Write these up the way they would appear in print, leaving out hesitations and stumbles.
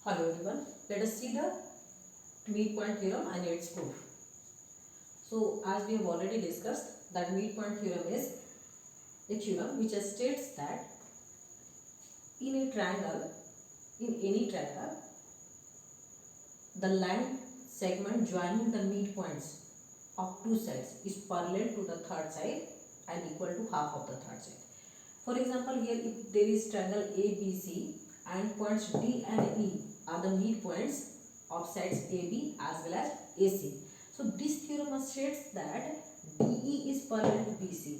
Hello everyone, let us see the midpoint theorem and its proof. So as we have already discussed that midpoint theorem is a theorem which states that in a triangle, in any triangle, the line segment joining the midpoints of two sides is parallel to the third side and equal to half of the third side. For example, here if there is triangle ABC and points D and E are the midpoints of sides AB as well as AC. So this theorem states that DE is parallel to BC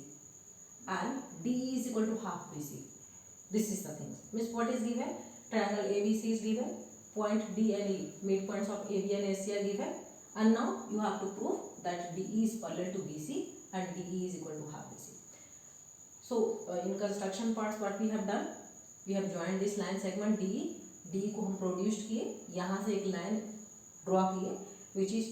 and DE is equal to half BC. This is the thing. Means what is given? Triangle ABC is given, point D and E, midpoints of AB and AC are given, and now you have to prove that DE is parallel to BC and DE is equal to half BC. So in construction parts what we have done, we have joined this line segment DE को हम produced किए, यहाँ से एक line draw किए which is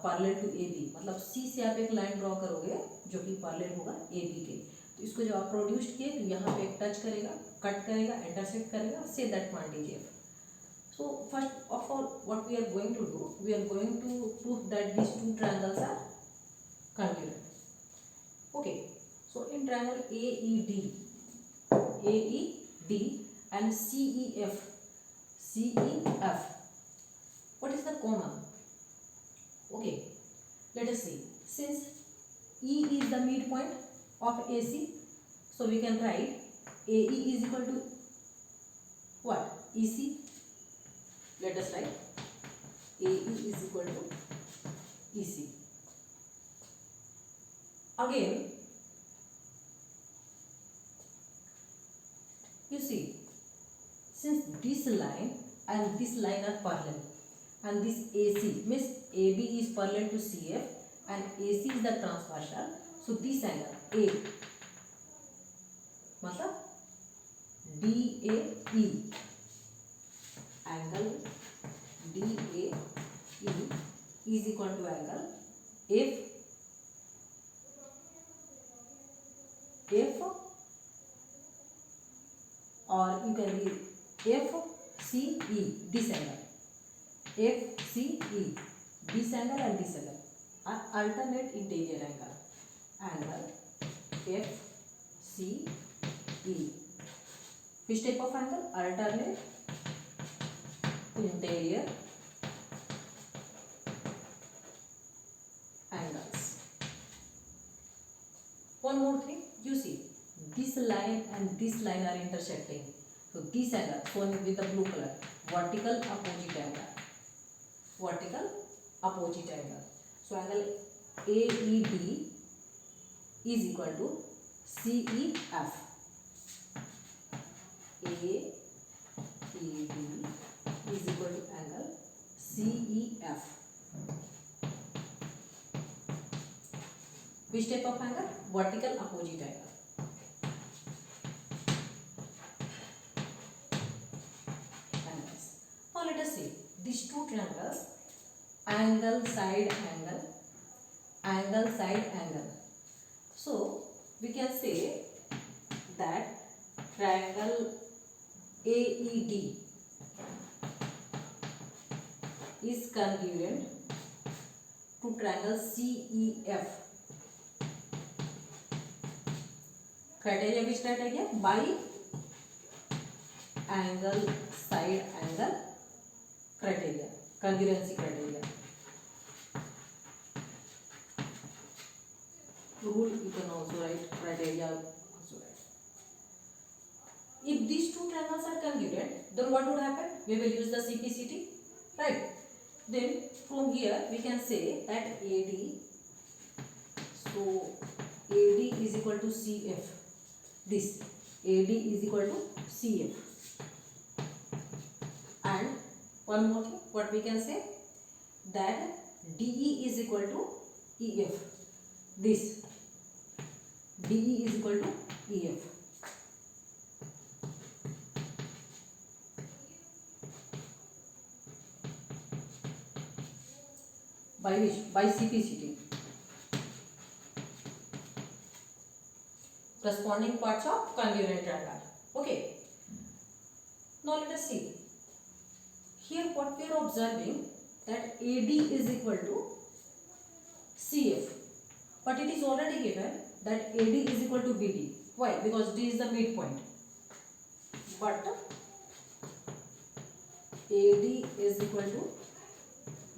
parallel to AB, मतलब C से आप एक लाइन ड्रॉ करोगे जो कि पैरेलल होगा AB के, तो इसको जब आप प्रोड्यूस्ड किए तो यहाँ पे एक टच करेगा, कट करेगा, इंटरसेक्ट करेगा, say that point is F. So first of all what we are going to do, we are going to prove that these two triangles are congruent. Okay, so in triangle AED and CEF, what is the common? Okay, let us see. Since E is the midpoint of AC, so we can write AE is equal to what? EC. Let us write AE is equal to EC. Again, you see, since this line and this line are parallel and this AC means AB is parallel to CF and AC is the transversal, so this angle A मतलब DAE, angle DAE is equal to angle F or you can read FCE, this angle FCE, this angle and this angle are alternate interior angle FCE. Which type of angle? Alternate interior angles. One more thing, you see this line and this line are intersecting, so this angle shown with the blue color, vertical opposite angle. So angle AED is equal to CEF. AED is equal to angle CEF. Which type of angle? Vertical opposite angle. Now let us see these two triangles, angle side angle. So we can say that triangle AED is congruent to triangle CEF. Criteria, which criteria? By angle side angle criteria, congruency criteria. Rule you can also write, criteria also write. If these two triangles are congruent, then what would happen? We will use the CPCT, right? Then from here we can say that AD, so AD is equal to CF. This AD is equal to CF. And one more thing, what we can say, that DE is equal to EF. This DE is equal to EF. By which? By CPCT. Corresponding parts of congruent triangle. Okay. Now let us see. here what we are observing that AD is equal to CF, but it is already given that AD is equal to BD. Why? Because D is the midpoint, but AD is equal to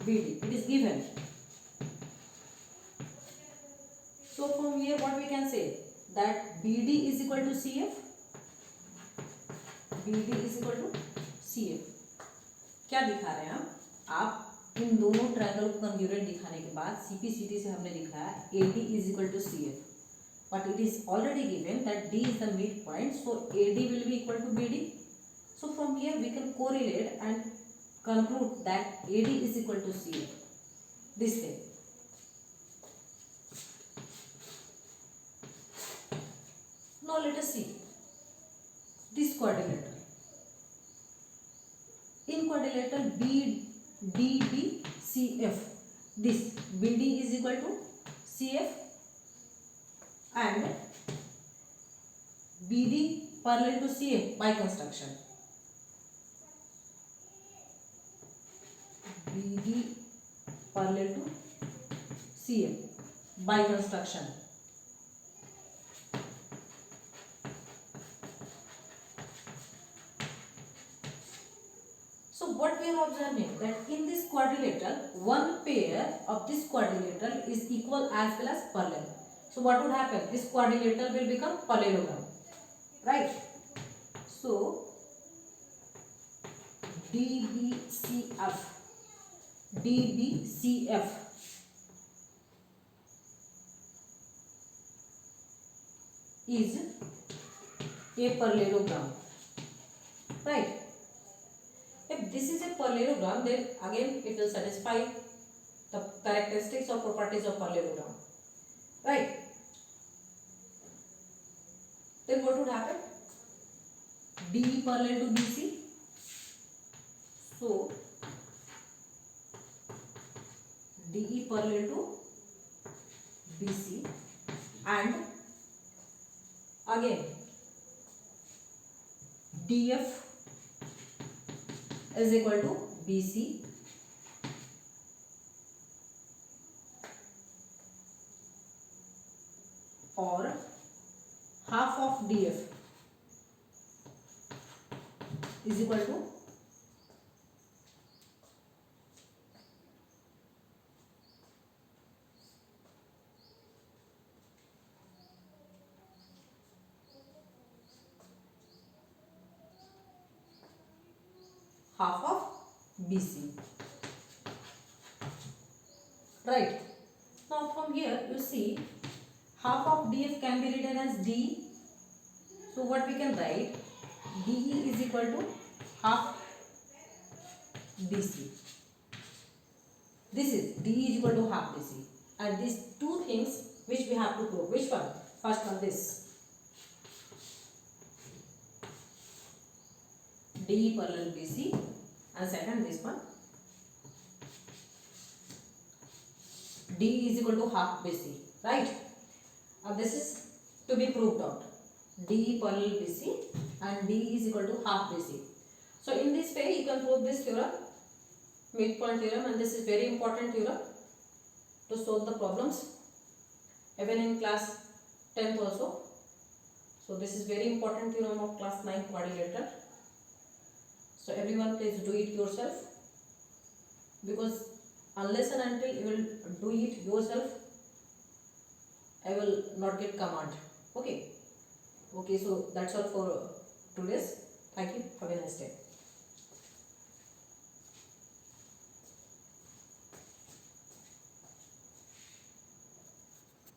BD, it is given. So from here what we can say that BD is equal to CF, BD is equal to CF. क्या दिखा रहे हैं हम? आप इन दोनों triangle को congruent दिखाने के बाद CPCT से हमने दिखाया AD is equal to CF, but it is already given that D is the midpoint, so AD will be equal to BD. So from here we can correlate and conclude that AD is equal to CF. This way. Now let us see this quadrilateral. In quadrilateral BDBCF, this BD is equal to CF and BD parallel to CF by construction. BD parallel to CF by construction. So what we are observing that in this quadrilateral, one pair of this quadrilateral is equal as well as parallel. So what would happen? This quadrilateral will become parallelogram, right? So DBCF is a parallelogram, right? If this is a parallelogram, then again it will satisfy the characteristics or properties of parallelogram, right? Then what would happen? DE parallel to BC, so DE parallel to BC, and again DF is equal to BC or half of DF is equal to half of BC, right? Now from here you see half of DF can be written as D, so what we can write, DE is equal to half BC. This is DE is equal to half BC, and these two things which we have to prove. Which one? First one, this DE parallel BC, and second this one DE is equal to half BC, right? Now this is to be proved out. DE parallel BC and DE is equal to half BC. So in this way you can prove this theorem, midpoint theorem, and this is very important theorem to solve the problems even in class 10th also. So this is very important theorem of class 9 quadrilateral. So everyone please do it yourself, because unless and until you will do it yourself, I will not get command. Okay, so that's all for today's. Thank you. Have a nice day.